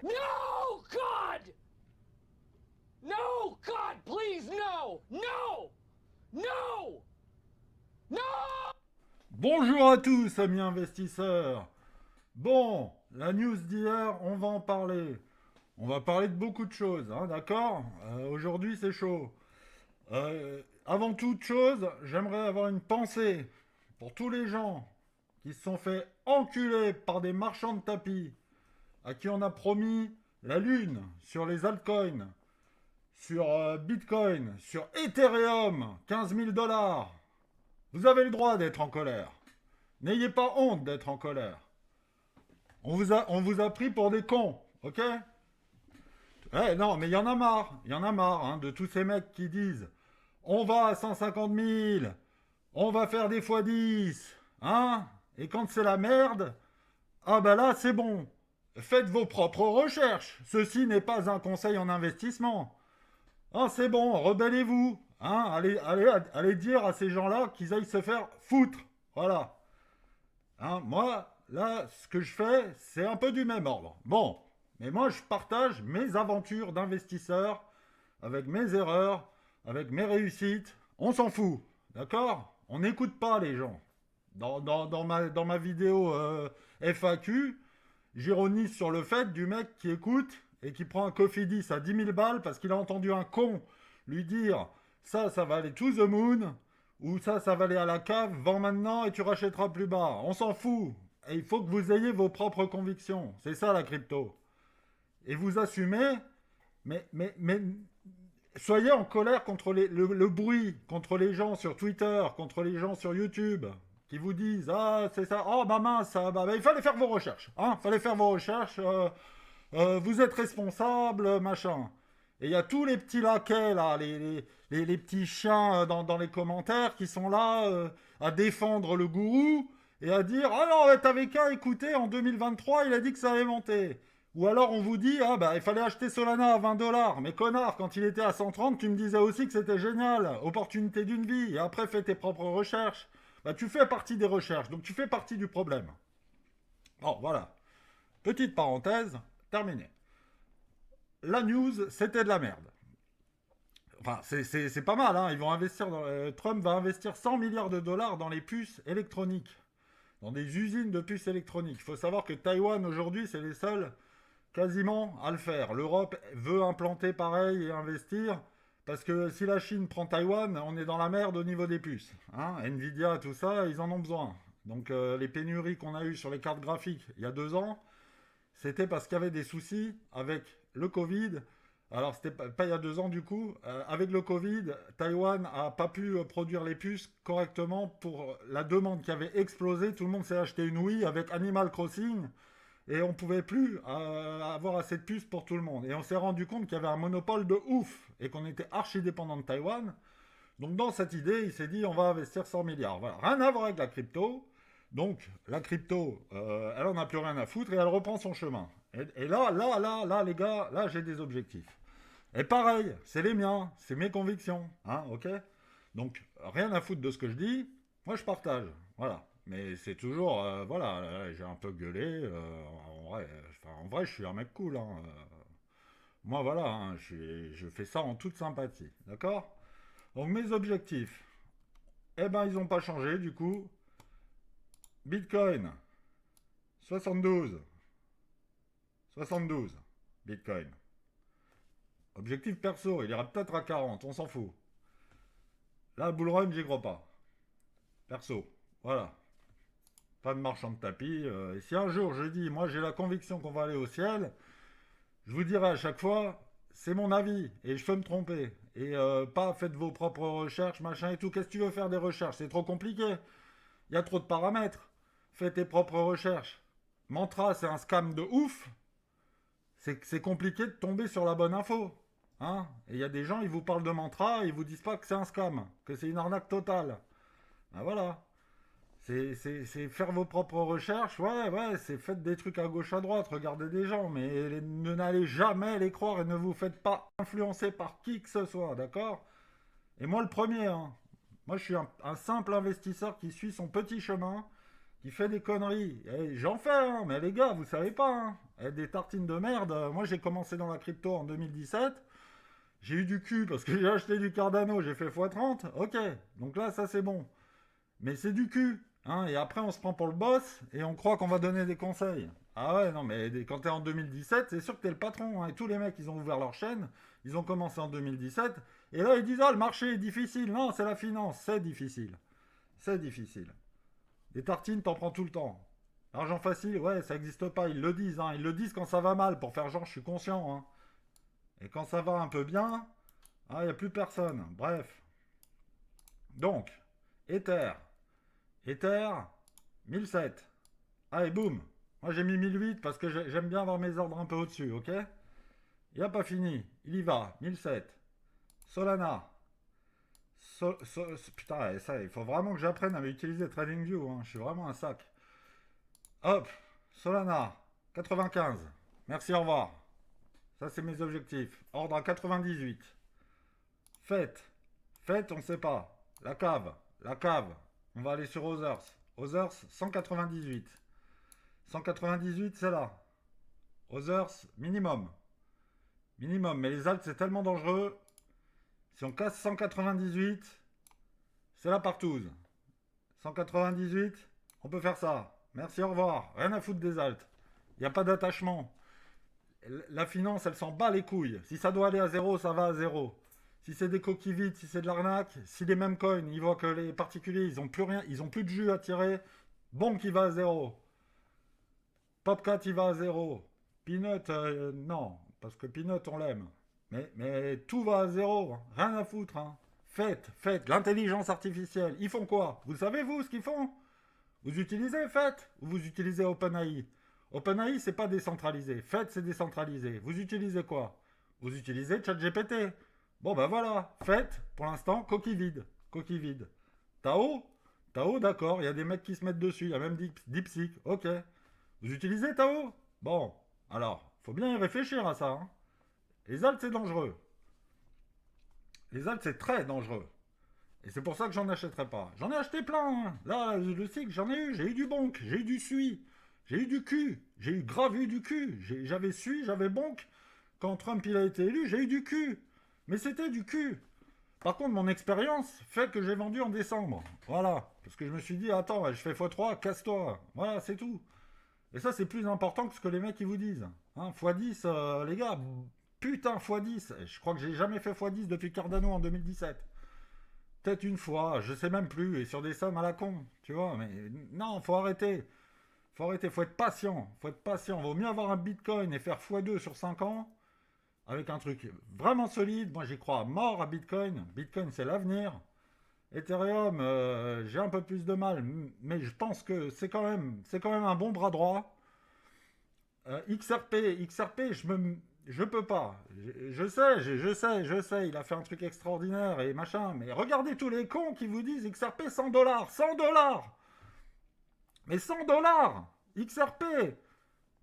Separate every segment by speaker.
Speaker 1: No, God! No, God, please, no! No! No! No!
Speaker 2: Bonjour à tous, amis investisseurs. Bon, la news d'hier, on va en parler. On va parler de beaucoup de choses, hein, d'accord. Aujourd'hui, c'est chaud. Avant toute chose, j'aimerais avoir une pensée pour tous les gens qui se sont fait enculer par des marchands de tapis, à qui on a promis la lune sur les altcoins, sur Bitcoin, sur Ethereum, 15 000 dollars. Vous avez le droit d'être en colère. N'ayez pas honte d'être en colère. On vous a pris pour des cons, ok? Non, mais il y en a marre. Il y en a marre, hein, de tous ces mecs qui disent on va à 150 000, on va faire des fois 10, hein? Et quand c'est la merde, ah bah là, c'est bon. Faites vos propres recherches. Ceci n'est pas un conseil en investissement. Ah, c'est bon, rebellez-vous. Hein? Allez dire à ces gens-là qu'ils aillent se faire foutre. Voilà. Hein, moi, là, ce que je fais, c'est un peu du même ordre. Bon, mais moi, je partage mes aventures d'investisseur avec mes erreurs, avec mes réussites. On s'en fout, d'accord? On n'écoute pas les gens. Dans ma vidéo FAQ, j'ironise sur le fait du mec qui écoute et qui prend un Cofidis à 10 000 balles parce qu'il a entendu un con lui dire ça va aller to the moon, ou ça va aller à la cave, vends maintenant et tu rachèteras plus bas. On s'en fout. Et il faut que vous ayez vos propres convictions. C'est ça la crypto. Et vous assumez, mais soyez en colère contre le bruit, contre les gens sur Twitter, contre les gens sur YouTube, qui vous disent ah c'est ça, oh bah mince, il fallait faire vos recherches, hein, fallait faire vos recherches, vous êtes responsable, machin. Et il y a tous les petits laquais là, les petits chiens dans les commentaires qui sont là à défendre le gourou et à dire ah non, t'avais qu'à écouter, en 2023 il a dit que ça allait monter. Ou alors on vous dit ah bah il fallait acheter Solana à 20 dollars. Mais connard, quand il était à 130, tu me disais aussi que c'était génial, opportunité d'une vie. Et après fais tes propres recherches. Bah tu fais partie des recherches, donc tu fais partie du problème. Bon voilà, petite parenthèse, terminé. La news, c'était de la merde. Enfin, c'est pas mal, hein. Ils vont investir Trump va investir 100 milliards de dollars dans les puces électroniques, dans des usines de puces électroniques. Il faut savoir que Taïwan, aujourd'hui, c'est les seuls quasiment à le faire. L'Europe veut implanter pareil et investir, parce que si la Chine prend Taïwan, on est dans la merde au niveau des puces. Hein, Nvidia, tout ça, ils en ont besoin. Donc les pénuries qu'on a eues sur les cartes graphiques il y a 2 ans, c'était parce qu'il y avait des soucis avec le Covid. Alors, c'était pas il y a 2 ans du coup. Avec le Covid, Taïwan n'a pas pu produire les puces correctement pour la demande qui avait explosé. Tout le monde s'est acheté une Wii avec Animal Crossing et on ne pouvait plus avoir assez de puces pour tout le monde. Et on s'est rendu compte qu'il y avait un monopole de ouf et qu'on était archi dépendant de Taïwan. Donc, dans cette idée, il s'est dit on va investir 100 milliards. Voilà, rien à voir avec la crypto. Donc, la crypto, elle en a plus rien à foutre et elle reprend son chemin. Et là, les gars, là, j'ai des objectifs. Et pareil, c'est les miens, c'est mes convictions, hein, ok? Donc, rien à foutre de ce que je dis, moi je partage, voilà. Mais c'est toujours, voilà, j'ai un peu gueulé, en vrai, je suis un mec cool, hein. Moi, voilà, hein, je fais ça en toute sympathie, d'accord? Donc, mes objectifs, eh ben, ils n'ont pas changé, du coup. Bitcoin, 72. 72, Bitcoin. Objectif perso, il ira peut-être à 40, on s'en fout. Là, bull run, j'y crois pas. Perso, voilà. Pas de marchand de tapis. Et si un jour je dis, moi j'ai la conviction qu'on va aller au ciel, je vous dirai à chaque fois, c'est mon avis, et je peux me tromper. Et pas faites vos propres recherches, machin et tout. Qu'est-ce que tu veux faire des recherches? C'est trop compliqué. Il y a trop de paramètres. Fais tes propres recherches. Mantra, c'est un scam de ouf. C'est compliqué de tomber sur la bonne info. Hein, et il y a des gens, ils vous parlent de mantra, et ils vous disent pas que c'est un scam, que c'est une arnaque totale. Ben voilà. C'est faire vos propres recherches, ouais, c'est faites des trucs à gauche à droite, regardez des gens, mais ne n'allez jamais les croire et ne vous faites pas influencer par qui que ce soit, d'accord? Et moi le premier, hein. Moi je suis un simple investisseur qui suit son petit chemin, qui fait des conneries. Et j'en fais, hein, mais les gars, vous savez pas, hein. Des tartines de merde. Moi, j'ai commencé dans la crypto en 2017. J'ai eu du cul parce que j'ai acheté du Cardano, j'ai fait x30. Ok, donc là, ça c'est bon. Mais c'est du cul. Hein, et après, on se prend pour le boss et on croit qu'on va donner des conseils. Ah ouais, non, mais quand t'es en 2017, c'est sûr que t'es le patron. Hein, et tous les mecs, ils ont ouvert leur chaîne. Ils ont commencé en 2017. Et là, ils disent, ah, le marché est difficile. Non, c'est la finance. C'est difficile. C'est difficile. Des tartines, t'en prends tout le temps. L'argent facile, ouais, ça n'existe pas. Ils le disent. Hein. Ils le disent quand ça va mal pour faire genre, je suis conscient. Hein. Et quand ça va un peu bien, ah, il n'y a plus personne. Bref. Donc, Ether. Ether, 1007. Allez, boum. Moi, j'ai mis 1008 parce que j'aime bien avoir mes ordres un peu au-dessus, ok? Il n'a pas fini. Il y va. 1007. Solana. Putain, ça, il faut vraiment que j'apprenne à utiliser TradingView. Hein. Je suis vraiment un sac. Hop. Solana. 95. Merci, au revoir. Ça, c'est mes objectifs. Ordre à 98. Faites. Faites, on ne sait pas. La cave. La cave. On va aller sur Others. Others, 198. 198, c'est là. Others, minimum. Minimum. Mais les alts, c'est tellement dangereux. Si on casse 198, c'est la partouze. 198, on peut faire ça. Merci, au revoir. Rien à foutre des alts. Il n'y a pas d'attachement. La finance, elle s'en bat les couilles. Si ça doit aller à zéro, ça va à zéro. Si c'est des coquilles vides, si c'est de l'arnaque, si les mêmes coins, ils voient que les particuliers, ils n'ont plus rien, ils n'ont plus de jus à tirer, Bonk, il va à zéro. Popcat, il va à zéro. Peanut, non, parce que Peanut, on l'aime. Mais tout va à zéro, hein. Rien à foutre. Hein. Faites. L'intelligence artificielle, ils font quoi? Vous savez, vous, ce qu'ils font? Vous utilisez Faites ou vous utilisez OpenAI? OpenAI, c'est pas décentralisé. Faites, c'est décentralisé. Vous utilisez quoi? Vous utilisez ChatGPT. Bon, ben voilà. Faites, pour l'instant, coquille vide. Coquille vide. Tao? Tao, d'accord. Il y a des mecs qui se mettent dessus. Il y a même DeepSeek. Ok. Vous utilisez Tao? Bon. Alors, faut bien y réfléchir à ça. Hein. Les alts, c'est dangereux. Les alts, c'est très dangereux. Et c'est pour ça que j'en achèterai pas. J'en ai acheté plein. Hein. Là, le cycle, j'en ai eu. J'ai eu du bonk. J'ai eu du sui. J'ai eu du cul. J'ai eu grave eu du cul. J'avais sui, j'avais bonk. Quand Trump il a été élu, j'ai eu du cul. Mais c'était du cul. Par contre, mon expérience fait que j'ai vendu en décembre. Voilà. Parce que je me suis dit, attends, je fais x3, casse-toi. Voilà, c'est tout. Et ça, c'est plus important que ce que les mecs ils vous disent. Hein, x10, les gars, putain, x10. Je crois que j'ai jamais fait x10 depuis Cardano en 2017. Peut-être une fois, je sais même plus. Et sur des sommes à la con, tu vois. Mais non, faut arrêter. Faut être patient. Faut être patient. Vaut mieux avoir un Bitcoin et faire x2 sur 5 ans avec un truc vraiment solide. Moi, j'y crois mort à Bitcoin. Bitcoin, c'est l'avenir. Ethereum, j'ai un peu plus de mal, mais je pense que c'est quand même un bon bras droit. XRP, je peux pas. Je sais, il a fait un truc extraordinaire et machin, mais regardez tous les cons qui vous disent XRP 100 $, 100 $. Mais 100 $, XRP.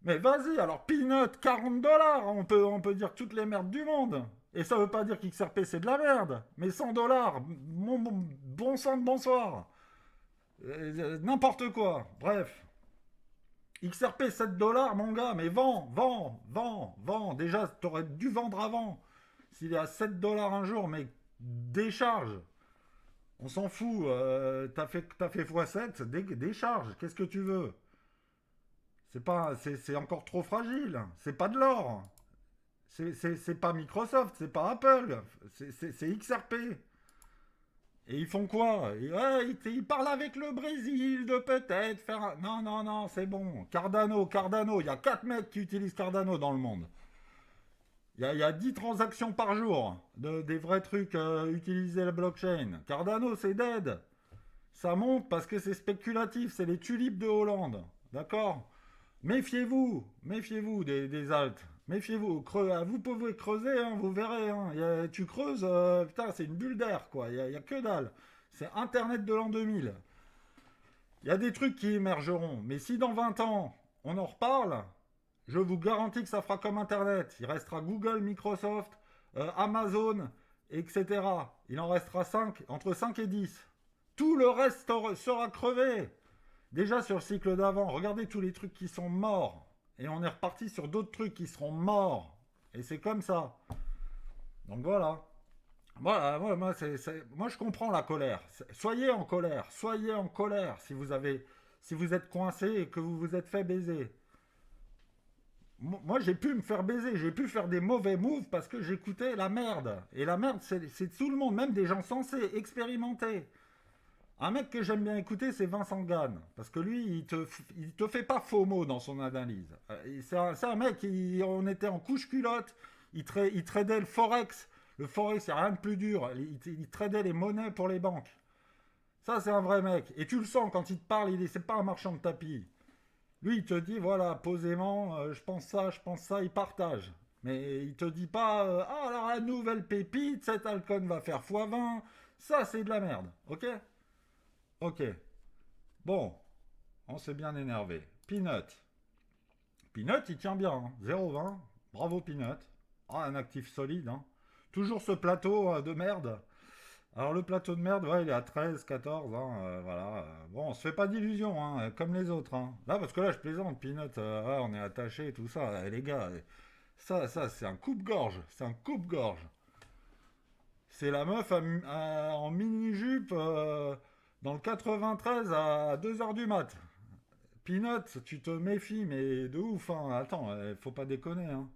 Speaker 2: Mais vas-y, alors Peanut, 40 $, on peut dire toutes les merdes du monde. Et ça veut pas dire qu'XRP c'est de la merde. Mais 100 $, mon bon sang de bonsoir. N'importe quoi. Bref. XRP 7 $, mon gars, mais vends. Déjà, t'aurais dû vendre avant. S'il est à 7 $ un jour, mais décharge. On s'en fout. T'as fait x7, décharge. Qu'est-ce que tu veux? C'est encore trop fragile. C'est pas de l'or. C'est pas Microsoft, c'est pas Apple. C'est XRP. Et ils font quoi? Ils parlent avec le Brésil de peut-être faire... Non, c'est bon. Cardano. Il y a 4 mecs qui utilisent Cardano dans le monde. Il y a 10 transactions par jour. Des vrais trucs utiliser la blockchain. Cardano, c'est dead. Ça monte parce que c'est spéculatif. C'est les tulipes de Hollande. D'accord? Méfiez-vous des alts. Méfiez-vous. Vous pouvez creuser, hein, vous verrez. Hein. Tu creuses, putain, c'est une bulle d'air, quoi. Il y a que dalle. C'est Internet de l'an 2000. Il y a des trucs qui émergeront. Mais si dans 20 ans, on en reparle, je vous garantis que ça fera comme Internet. Il restera Google, Microsoft, Amazon, etc. Il en restera 5, entre 5 et 10. Tout le reste sera crevé. Déjà sur le cycle d'avant, regardez tous les trucs qui sont morts. et on est reparti sur d'autres trucs qui seront morts. Et c'est comme ça. Donc voilà. Voilà, moi je comprends la colère. Soyez en colère, si vous êtes coincé et que vous vous êtes fait baiser. Moi j'ai pu me faire baiser, j'ai pu faire des mauvais moves parce que j'écoutais la merde. Et la merde, c'est tout le monde, même des gens sensés, expérimentés. Un mec que j'aime bien écouter, c'est Vincent Gann. Parce que lui, il te fait pas faux mots dans son analyse. C'est un mec, on était en couche-culotte, il tradait le Forex. Le Forex, c'est rien de plus dur. Il tradait les monnaies pour les banques. Ça, c'est un vrai mec. Et tu le sens quand il te parle, c'est pas un marchand de tapis. Lui, il te dit, voilà, posément, je pense ça, il partage. Mais il te dit pas, ah, alors la nouvelle pépite, cet Alcon va faire x20. Ça, c'est de la merde. Ok? Ok. Bon, on s'est bien énervé. Peanut. Peanut, il tient bien. Hein. 0,20. Bravo, Peanut. Ah, un actif solide. Hein. Toujours ce plateau de merde. Alors, le plateau de merde, ouais, il est à 13, 14. Hein, voilà. Bon, on se fait pas d'illusions, hein, comme les autres. Hein. Là, parce que là, je plaisante, Peanut. Ouais, on est attaché et tout ça. Les gars, ça, c'est un coupe-gorge. C'est un coupe-gorge. C'est la meuf en mini-jupe dans le 93 à 2h du mat. Peanut, tu te méfies, mais de ouf. Hein. Attends, faut pas déconner. Hein.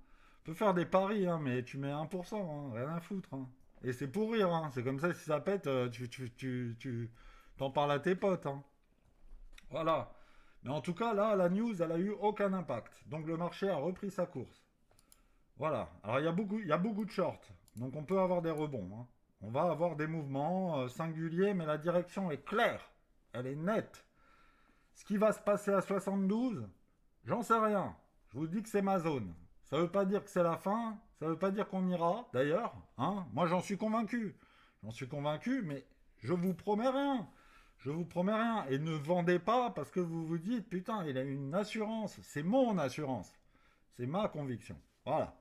Speaker 2: Tu peux faire des paris, hein, mais tu mets 1%, hein, rien à foutre. Hein. Et c'est pour rire. Hein. C'est comme ça, si ça pète, tu t'en parles à tes potes. Hein. Voilà. Mais en tout cas, là, la news, elle a eu aucun impact. Donc le marché a repris sa course. Voilà. Alors il y a beaucoup de shorts. Donc on peut avoir des rebonds. Hein. On va avoir des mouvements singuliers, mais la direction est claire. Elle est nette. Ce qui va se passer à 72, j'en sais rien. Je vous dis que c'est ma zone. Ça veut pas dire que c'est la fin. Ça veut pas dire qu'on ira, d'ailleurs. Hein. Moi, j'en suis convaincu. J'en suis convaincu, mais je vous promets rien. Je vous promets rien. Et ne vendez pas parce que vous vous dites, putain, il a une assurance. C'est mon assurance. C'est ma conviction. Voilà.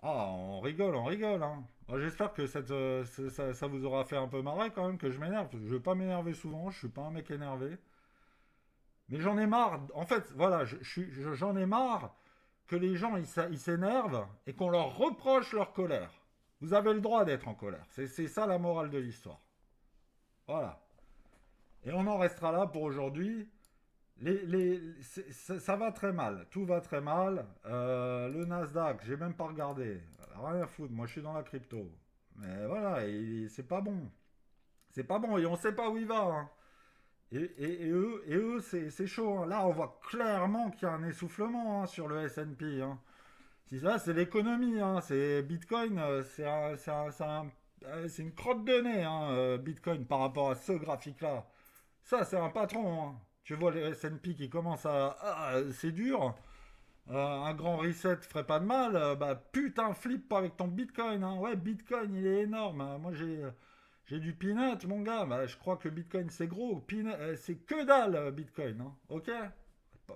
Speaker 2: Ah, on rigole, on rigole. Hein. Bon, j'espère que ça vous aura fait un peu marrer quand même, que je m'énerve. Je ne vais pas m'énerver souvent, je suis pas un mec énervé. Mais j'en ai marre. En fait, voilà, j'en ai marre que les gens ils s'énervent et qu'on leur reproche leur colère. Vous avez le droit d'être en colère. C'est ça la morale de l'histoire. Voilà. Et on en restera là pour aujourd'hui. Ça va très mal, tout va très mal. Le Nasdaq, j'ai même pas regardé. Rien à foutre, moi je suis dans la crypto. Mais voilà, c'est pas bon. C'est pas bon et on sait pas où il va. Hein. Et eux c'est chaud. Hein. Là, on voit clairement qu'il y a un essoufflement hein, sur le S&P. Hein. Si ça, c'est l'économie. Hein. C'est Bitcoin, c'est une crotte de nez, hein, Bitcoin, par rapport à ce graphique-là. Ça, c'est un patron. Hein. Tu vois les S&P qui commencent à... Ah, c'est dur. Un grand reset ferait pas de mal. Bah putain, flippe pas avec ton Bitcoin. Hein. Ouais, Bitcoin, il est énorme. Hein. Moi, j'ai du peanut, mon gars. Bah, je crois que le Bitcoin, c'est gros. C'est que dalle, Bitcoin. Hein. Ok.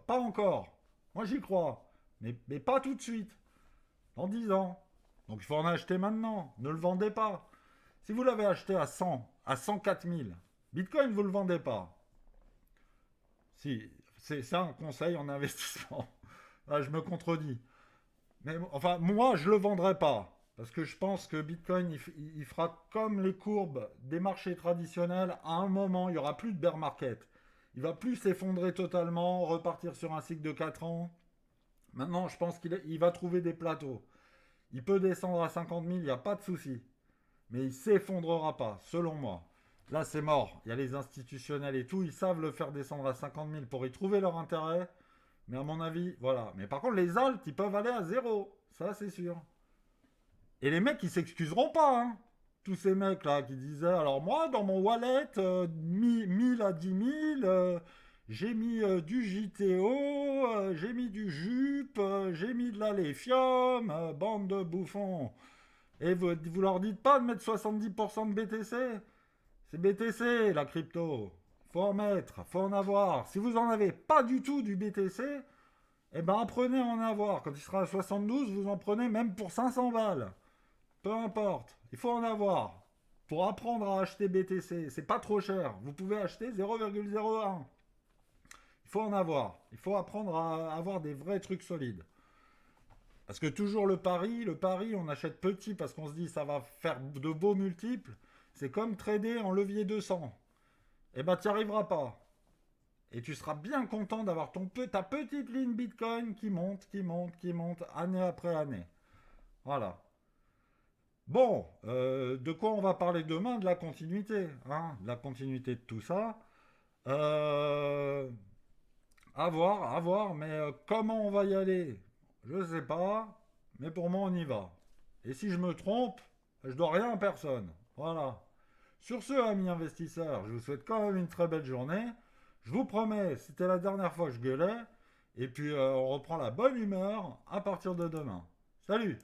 Speaker 2: Pas encore. Moi, j'y crois. Mais pas tout de suite. Dans 10 ans. Donc, il faut en acheter maintenant. Ne le vendez pas. Si vous l'avez acheté à 100, à 104 000, Bitcoin, vous le vendez pas. Si, c'est ça un conseil en investissement. Là, je me contredis. Mais enfin, moi, je le vendrai pas. Parce que je pense que Bitcoin, il fera comme les courbes des marchés traditionnels. À un moment, il n'y aura plus de bear market. Il va plus s'effondrer totalement, repartir sur un cycle de 4 ans. Maintenant, je pense qu'il va trouver des plateaux. Il peut descendre à 50 000, il n'y a pas de souci. Mais il ne s'effondrera pas, selon moi. Là, c'est mort. Il y a les institutionnels et tout. Ils savent le faire descendre à 50 000 pour y trouver leur intérêt. Mais à mon avis, voilà. Mais par contre, les alts, ils peuvent aller à zéro. Ça, c'est sûr. Et les mecs, ils s'excuseront pas. Hein. Tous ces mecs-là qui disaient, alors moi, dans mon wallet, 1000 à 10 000, j'ai mis du JTO, j'ai mis du jupe, j'ai mis de la lithium, bande de bouffons. Et vous leur dites pas de mettre 70% de BTC. C'est BTC, la crypto. Faut en mettre, faut en avoir. Si vous en avez pas du tout du BTC, eh ben apprenez à en avoir. Quand il sera à 72, vous en prenez même pour 500 balles. Peu importe, il faut en avoir. Pour apprendre à acheter BTC, c'est pas trop cher. Vous pouvez acheter 0,01. Il faut en avoir. Il faut apprendre à avoir des vrais trucs solides. Parce que toujours le pari, on achète petit parce qu'on se dit ça va faire de beaux multiples. C'est comme trader en levier 200. Eh ben, tu n'y arriveras pas. Et tu seras bien content d'avoir ta petite ligne Bitcoin qui monte, année après année. Voilà. Bon, de quoi on va parler demain? De la continuité, hein, de la continuité de tout ça. Euh, à voir, mais comment on va y aller? Je sais pas, mais pour moi on y va. Et si je me trompe, je dois rien à personne. Voilà. Sur ce, amis investisseurs, je vous souhaite quand même une très belle journée. Je vous promets, c'était la dernière fois que je gueulais. Et puis on reprend la bonne humeur à partir de demain. Salut!